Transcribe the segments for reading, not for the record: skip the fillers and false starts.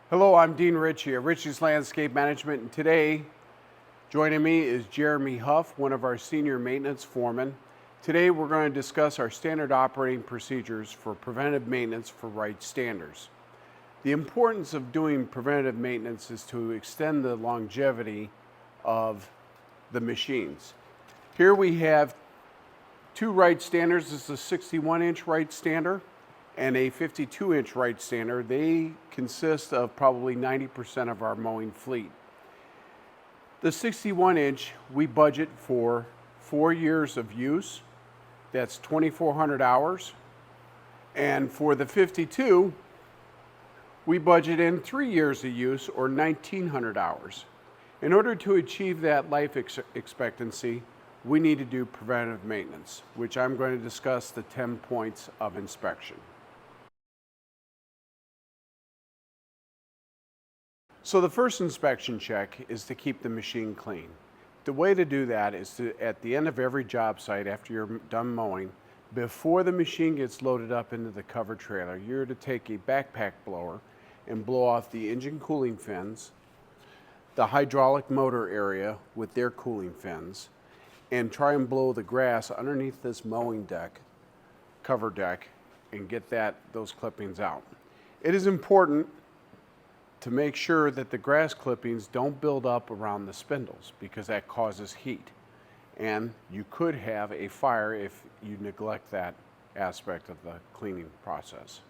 Hello, I'm Dean Ricci of Ricci's Landscape Management, and today joining me is Jeremy Huff, one of our senior maintenance foremen. Today we're going to discuss our standard operating procedures for preventive maintenance for Wright standards. The importance of doing preventative maintenance is to extend the longevity of the machines. Here we have two Wright standards. This is a 61-inch Wright standard and a 52-inch Wright standard. They consist of probably 90% of our mowing fleet. The 61-inch, we budget for 4 years of use. That's 2,400 hours. And for the 52, we budget in 3 years of use, or 1,900 hours. In order to achieve that life expectancy, we need to do preventative maintenance, which I'm going to discuss the 10 points of inspection. So the first inspection check is to keep the machine clean. The way to do that is to, at the end of every job site after you're done mowing, before the machine gets loaded up into the covered trailer, you're to take a backpack blower and blow off the engine cooling fins, the hydraulic motor area with their cooling fins, and try and blow the grass underneath this mowing deck, cover deck, and get those clippings out. It is important to make sure that the grass clippings don't build up around the spindles, because that causes heat. And you could have a fire if you neglect that aspect of the cleaning process.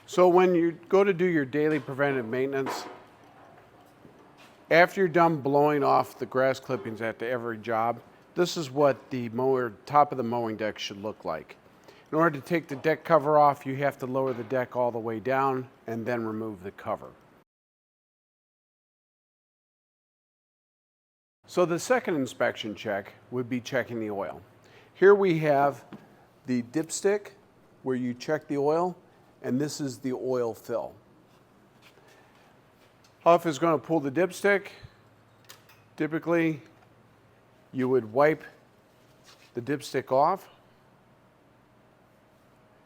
So when you go to do your daily preventive maintenance, after you're done blowing off the grass clippings after every job, this is what the top of the mowing deck should look like. In order to take the deck cover off, you have to lower the deck all the way down and then remove the cover. So the second inspection check would be checking the oil. Here we have the dipstick where you check the oil, and this is the oil fill. Huff is going to pull the dipstick. Typically, you would wipe the dipstick off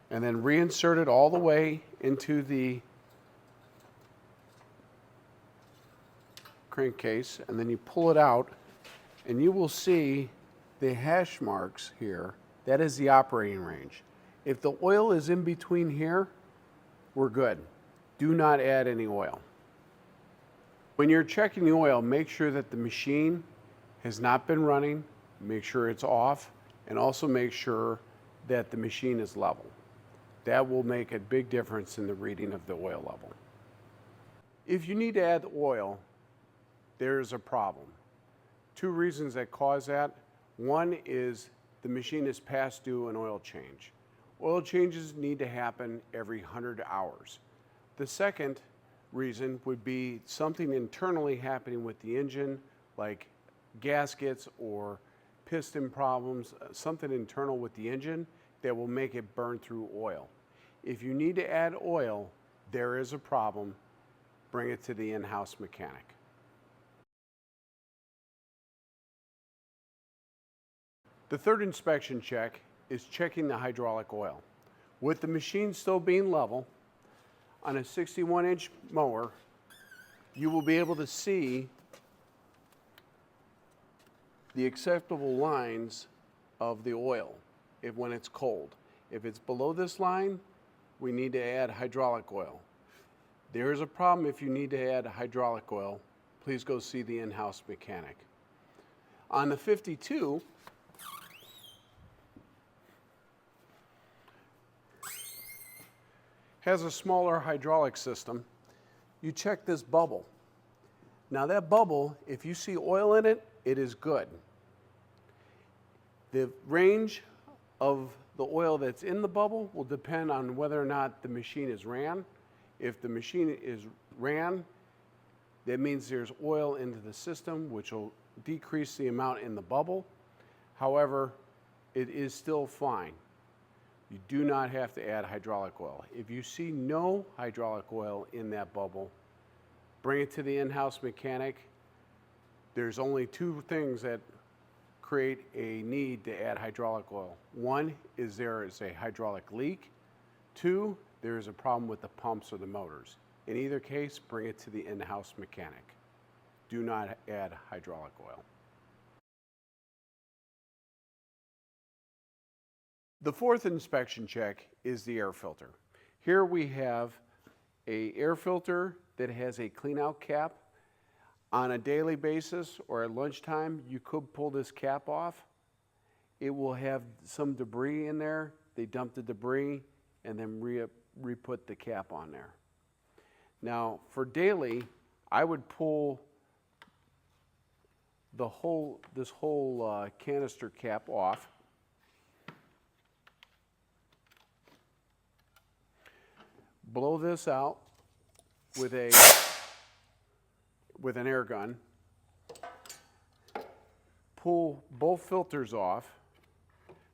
and then reinsert it all the way into the crankcase, and then you pull it out, and you will see the hash marks here. That is the operating range. If the oil is in between here, we're good. Do not add any oil. When you're checking the oil, make sure that the machine has not been running, make sure it's off, and also make sure that the machine is level. That will make a big difference in the reading of the oil level. If you need to add oil, there's a problem. Two reasons that cause that. One is the machine is past due an oil change. Oil changes need to happen every 100 hours. The second reason would be something internally happening with the engine, like gaskets or piston problems, something internal with the engine that will make it burn through oil. If you need to add oil, there is a problem. Bring it to the in-house mechanic. The third inspection check is checking the hydraulic oil. With the machine still being level, on a 61-inch mower, you will be able to see the acceptable lines of the oil when it's cold. If it's below this line, we need to add hydraulic oil. There is a problem if you need to add hydraulic oil. Please go see the in-house mechanic. On the 52, has a smaller hydraulic system. You check this bubble. Now that bubble, if you see oil in it, it is good. The range of the oil that's in the bubble will depend on whether or not the machine is ran. If the machine is ran, that means there's oil into the system, which will decrease the amount in the bubble. However, it is still fine. You do not have to add hydraulic oil. If you see no hydraulic oil in that bubble, bring it to the in-house mechanic. there's only two things that create a need to add hydraulic oil. One is there is a hydraulic leak. Two, there is a problem with the pumps or the motors. In either case, bring it to the in-house mechanic. Do not add hydraulic oil. The fourth inspection check is the air filter. Here we have an air filter that has a clean-out cap. On a daily basis or at lunchtime, you could pull this cap off. It will have some debris in there. They dump the debris and then re-put the cap on there. Now, for daily, I would pull this whole canister cap off. Blow this out with an air gun. Pull both filters off.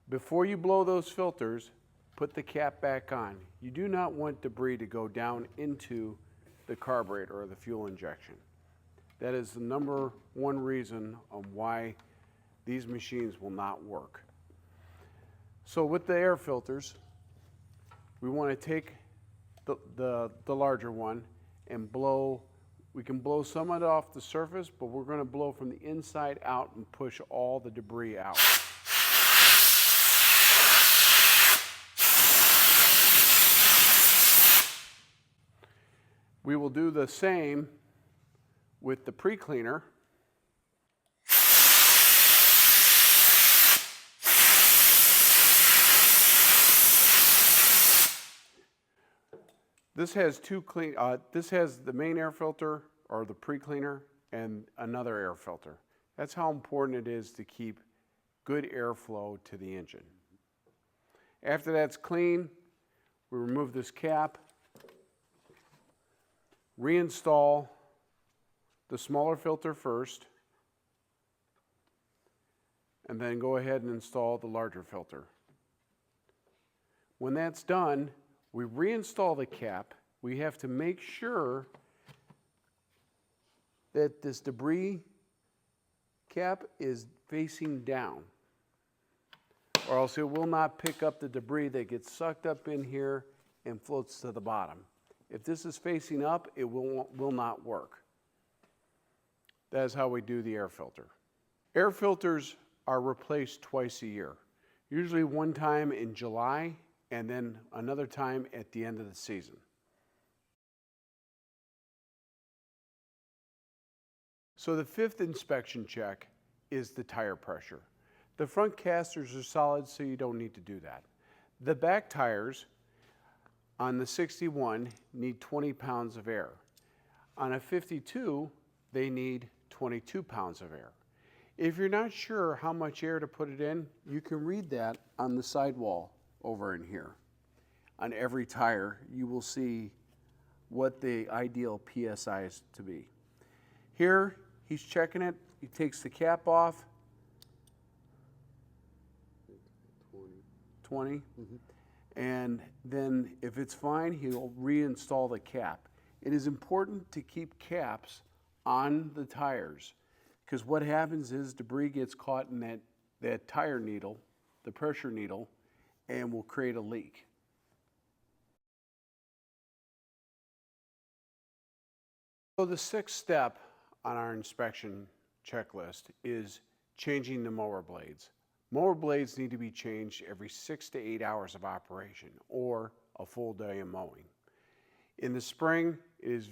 Before you blow those filters, put the cap back on. You do not want debris to go down into the carburetor or the fuel injection. That is the number one reason on why these machines will not work. So with the air filters, we want to take the larger one and blow. We can blow some of it off the surface, but we're going to blow from the inside out and push all the debris out. We will do the same with the pre-cleaner. This has this has the main air filter or the pre-cleaner and another air filter. That's how important it is to keep good airflow to the engine. After that's clean, we remove this cap, reinstall the smaller filter first, and then go ahead and install the larger filter. When that's done, we reinstall the cap. We have to make sure that this debris cap is facing down, or else it will not pick up the debris that gets sucked up in here and floats to the bottom. If this is facing up, it will not work. That is how we do the air filter. Air filters are replaced twice a year, usually one time in July and then another time at the end of the season. So the fifth inspection check is the tire pressure. The front casters are solid, so you don't need to do that. The back tires on the 61 need 20 pounds of air. On a 52, they need 22 pounds of air. If you're not sure how much air to put it in, you can read that on the sidewall over in here. On every tire, you will see what the ideal PSI is to be. Here, he's checking it. He takes the cap off. 20. Mm-hmm. And then if it's fine, he'll reinstall the cap. It is important to keep caps on the tires, because what happens is debris gets caught in that tire needle, the pressure needle, and will create a leak. So the sixth step on our inspection checklist is changing the mower blades. Mower blades need to be changed every 6 to 8 hours of operation or a full day of mowing. In the spring, it is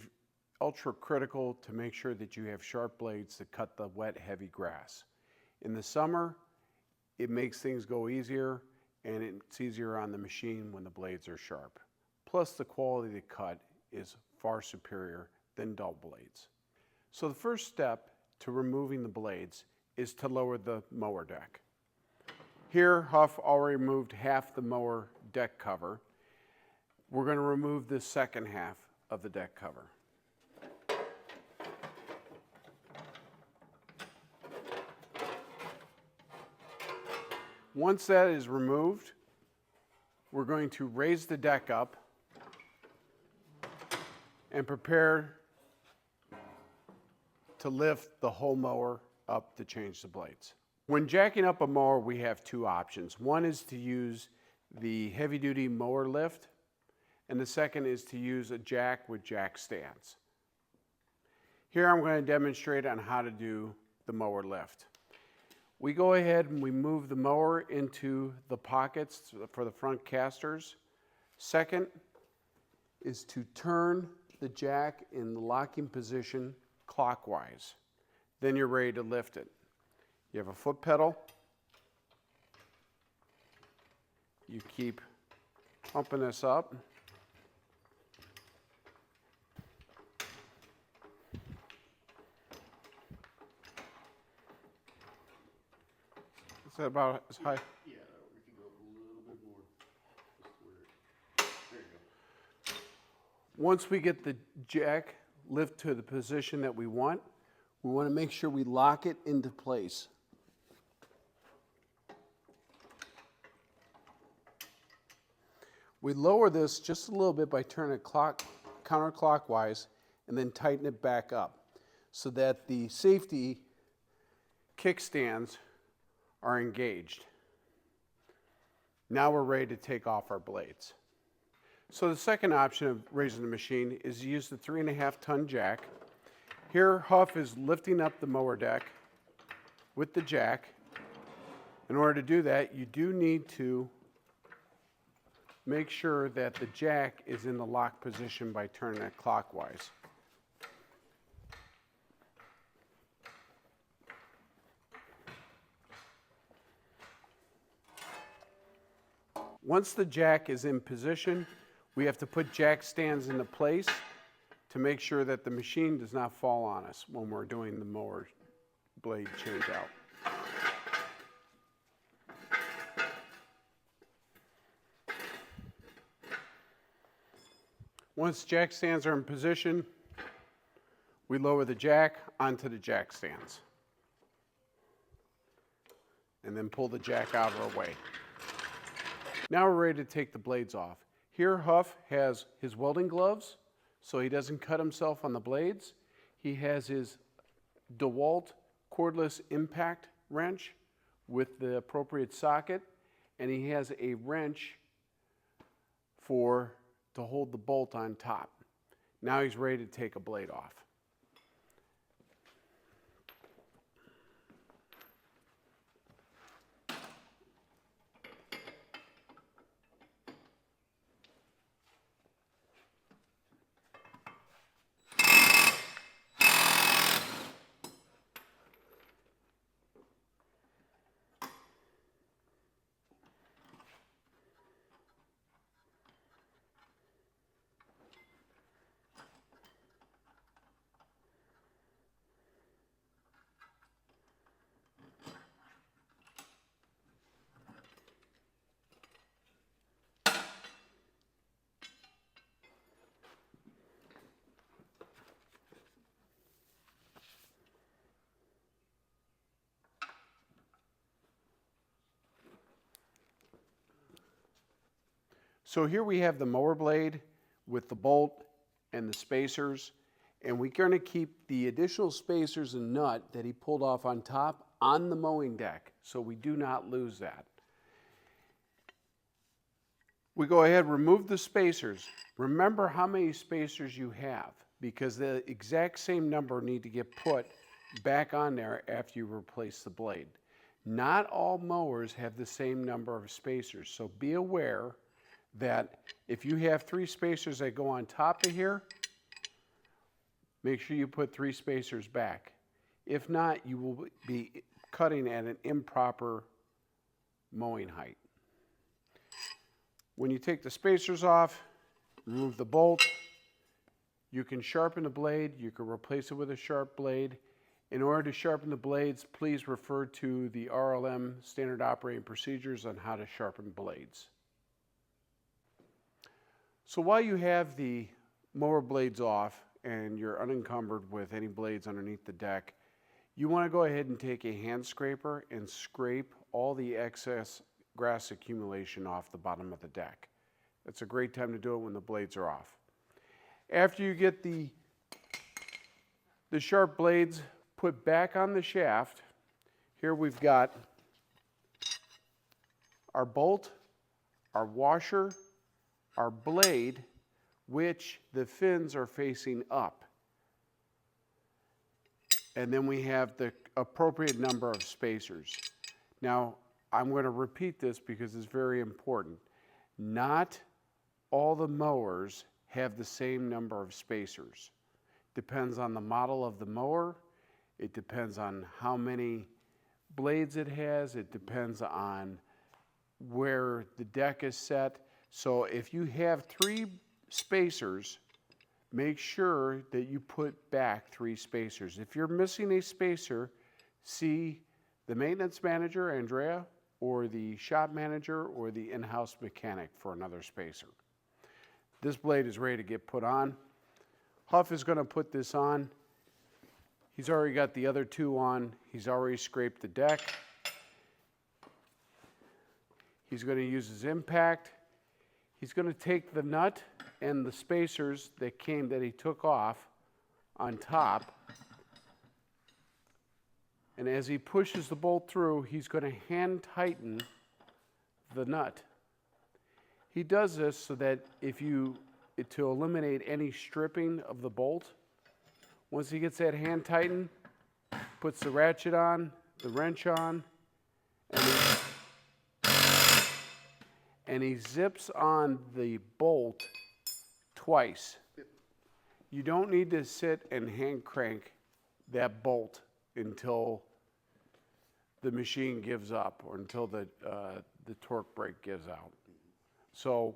ultra critical to make sure that you have sharp blades to cut the wet, heavy grass. In the summer, it makes things go easier, and it's easier on the machine when the blades are sharp. Plus, the quality of the cut is far superior than dull blades. So the first step to removing the blades is to lower the mower deck. Here, Huff already removed half the mower deck cover. We're going to remove the second half of the deck cover. Once that is removed, we're going to raise the deck up and prepare to lift the whole mower up to change the blades. When jacking up a mower, we have two options. One is to use the heavy-duty mower lift, and the second is to use a jack with jack stands. Here I'm going to demonstrate on how to do the mower lift. We go ahead and we move the mower into the pockets for the front casters. Second is to turn the jack in the locking position clockwise. Then you're ready to lift it. You have a foot pedal. You keep pumping this up. Is that about as high? Yeah, we can go a little bit more. There you go. Once we get the jack lift to the position that we want to make sure we lock it into place. We lower this just a little bit by turning it counterclockwise and then tighten it back up so that the safety kickstands are engaged. Now we're ready to take off our blades. So the second option of raising the machine is to use the 3.5 ton jack. Here Huff is lifting up the mower deck with the jack. In order to do that, you do need to make sure that the jack is in the lock position by turning it clockwise. Once the jack is in position, we have to put jack stands into place to make sure that the machine does not fall on us when we're doing the mower blade change out. Once jack stands are in position, we lower the jack onto the jack stands and then pull the jack out of our way. Now we're ready to take the blades off. Here Huff has his welding gloves so he doesn't cut himself on the blades. He has his DeWalt cordless impact wrench with the appropriate socket, and he has a wrench to hold the bolt on top. Now he's ready to take a blade off. So here we have the mower blade with the bolt and the spacers, and we're going to keep the additional spacers and nut that he pulled off on top on the mowing deck, so we do not lose that. We go ahead, remove the spacers. Remember how many spacers you have, because the exact same number need to get put back on there after you replace the blade. Not all mowers have the same number of spacers, so be aware that if you have 3 spacers that go on top of here, make sure you put 3 spacers back. If not, you will be cutting at an improper mowing height. When you take the spacers off, remove the bolt, you can sharpen the blade, you can replace it with a sharp blade. In order to sharpen the blades, please refer to the RLM Standard Operating Procedures on how to sharpen blades. So while you have the mower blades off and you're unencumbered with any blades underneath the deck, you want to go ahead and take a hand scraper and scrape all the excess grass accumulation off the bottom of the deck. It's a great time to do it when the blades are off. After you get the sharp blades put back on the shaft, here we've got our bolt, our washer, our blade, which the fins are facing up. And then we have the appropriate number of spacers. Now, I'm going to repeat this because it's very important. Not all the mowers have the same number of spacers. Depends on the model of the mower. It depends on how many blades it has. It depends on where the deck is set. So if you have 3 spacers, make sure that you put back 3 spacers. If you're missing a spacer, see the maintenance manager, Andrea, or the shop manager, or the in-house mechanic for another spacer. This blade is ready to get put on. Huff is going to put this on. He's already got the other 2 on. He's already scraped the deck. He's going to use his impact. He's going to take the nut and the spacers that he took off on top. And as he pushes the bolt through, he's going to hand tighten the nut. He does this so that to eliminate any stripping of the bolt. Once he gets that hand tightened, puts the ratchet on, the wrench on, and he zips on the bolt twice. You don't need to sit and hand crank that bolt until the machine gives up or until the torque brake gives out. So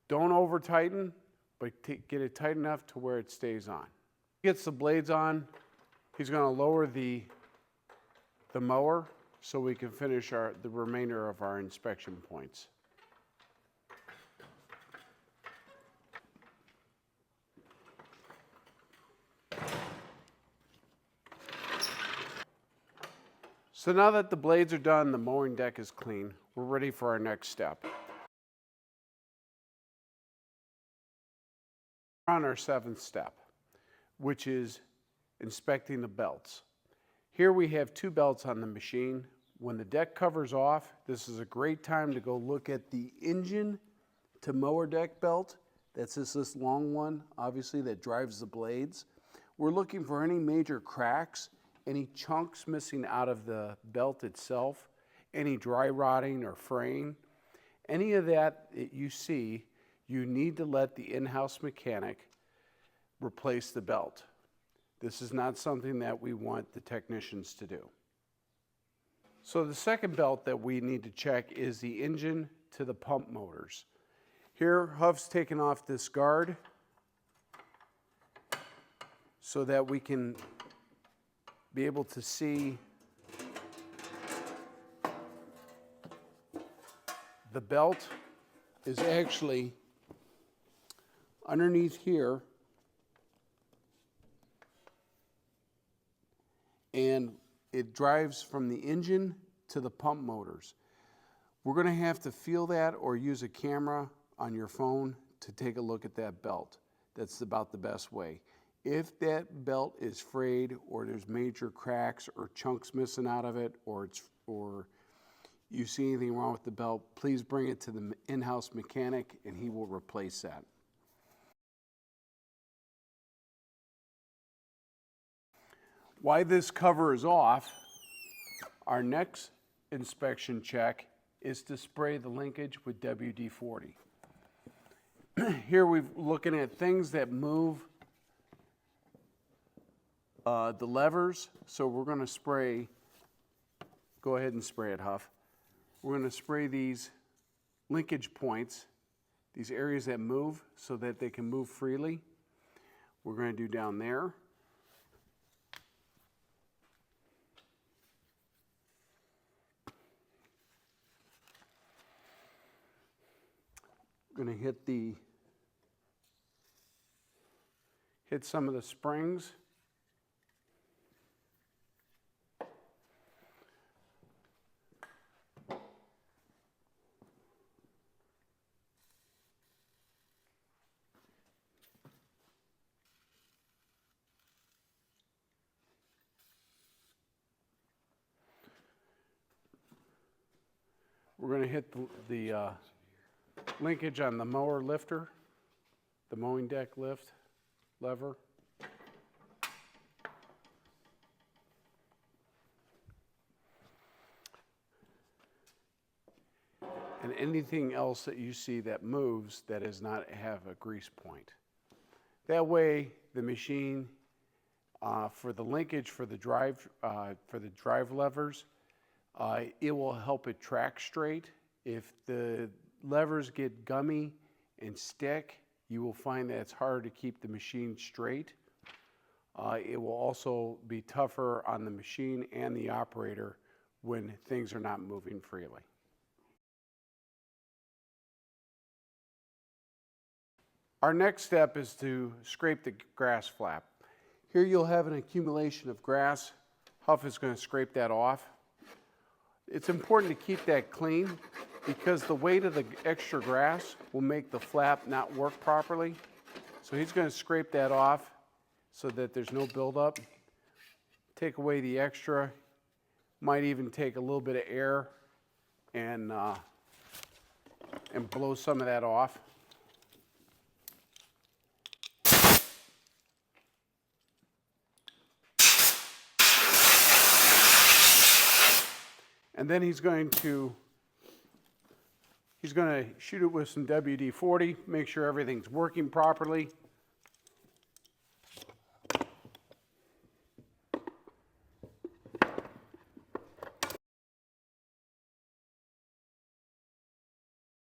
don't over tighten, but get it tight enough to where it stays on. Gets the blades on, he's going to lower the mower so we can finish the remainder of our inspection points. So now that the blades are done, the mowing deck is clean, we're ready for our next step. We're on our 7th step, which is inspecting the belts. Here we have 2 belts on the machine. When the deck covers off, this is a great time to go look at the engine to mower deck belt. That's this long one, obviously, that drives the blades. We're looking for any major cracks, any chunks missing out of the belt itself, any dry rotting or fraying. Any of that you see, you need to let the in-house mechanic replace the belt. This is not something that we want the technicians to do. So the second belt that we need to check is the engine to the pump motors. Here, Huff's taken off this guard so that we can be able to see the belt is actually underneath here, and it drives from the engine to the pump motors. We're going to have to feel that or use a camera on your phone to take a look at that belt. That's about the best way. If that belt is frayed or there's major cracks or chunks missing out of it or you see anything wrong with the belt, please bring it to the in-house mechanic and he will replace that. While this cover is off, our next inspection check is to spray the linkage with WD-40. Here we're looking at things that move the levers, so we're going to spray, go ahead and spray it, Huff. We're going to spray these linkage points, these areas that move so that they can move freely. We're going to do down there. We're going to hit some of the springs. We're going to hit the linkage on the mower lifter, the mowing deck lift lever. And anything else that you see that moves that does not have a grease point. That way, the machine, for the linkage for the drive levers, it will help it track straight. If the levers get gummy and stick, you will find that it's harder to keep the machine straight. It will also be tougher on the machine and the operator when things are not moving freely. Our next step is to scrape the grass flap. Here you'll have an accumulation of grass. Huff is going to scrape that off. It's important to keep that clean because the weight of the extra grass will make the flap not work properly. So he's going to scrape that off so that there's no buildup. Take away the extra. Might even take a little bit of air and blow some of that off. And then he's going to shoot it with some WD-40, make sure everything's working properly.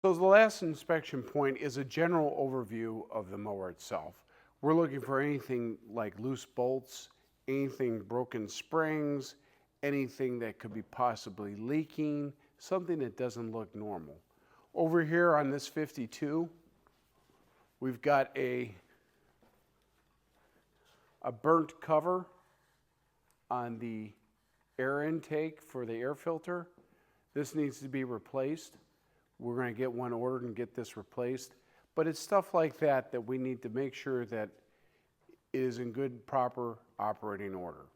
So the last inspection point is a general overview of the mower itself. We're looking for anything like loose bolts, anything broken springs, anything that could be possibly leaking, something that doesn't look normal. Over here on this 52, we've got a burnt cover on the air intake for the air filter. This needs to be replaced. We're going to get one ordered and get this replaced. But it's stuff like that that we need to make sure that it is in good, proper operating order.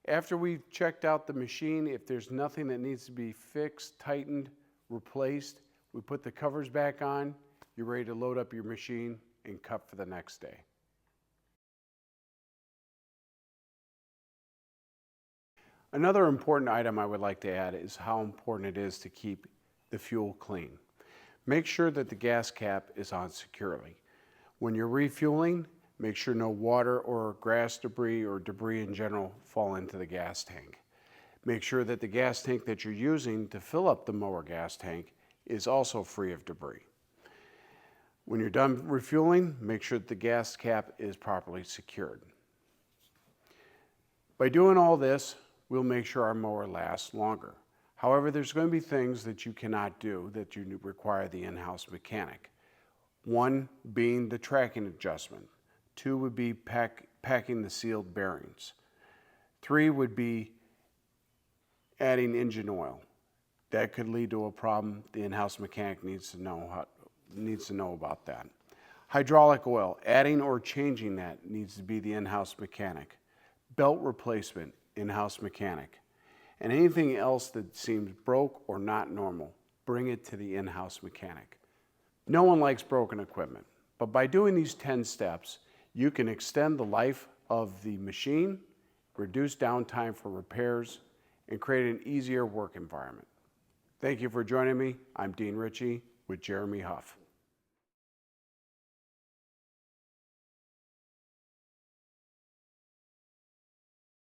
After we've checked out the machine, if there's nothing that needs to be fixed, tightened, replaced, we put the covers back on, you're ready to load up your machine and cut for the next day. Another important item I would like to add is how important it is to keep the fuel clean. Make sure that the gas cap is on securely. When you're refueling, make sure no water or grass debris or debris in general fall into the gas tank. Make sure that the gas tank that you're using to fill up the mower gas tank is also free of debris. When you're done refueling, make sure that the gas cap is properly secured. By doing all this, we'll make sure our mower lasts longer. However, there's going to be things that you cannot do that you require the in-house mechanic. One being the tracking adjustment. 2 would be packing the sealed bearings. 3 would be adding engine oil. That could lead to a problem. The in-house mechanic needs to know about that. Hydraulic oil, adding or changing that needs to be the in-house mechanic. Belt replacement, in-house mechanic. And anything else that seems broke or not normal, bring it to the in-house mechanic. No one likes broken equipment, but by doing these 10 steps, you can extend the life of the machine, reduce downtime for repairs, and create an easier work environment. Thank you for joining me. I'm Dean Ricci with Jeremy Huff.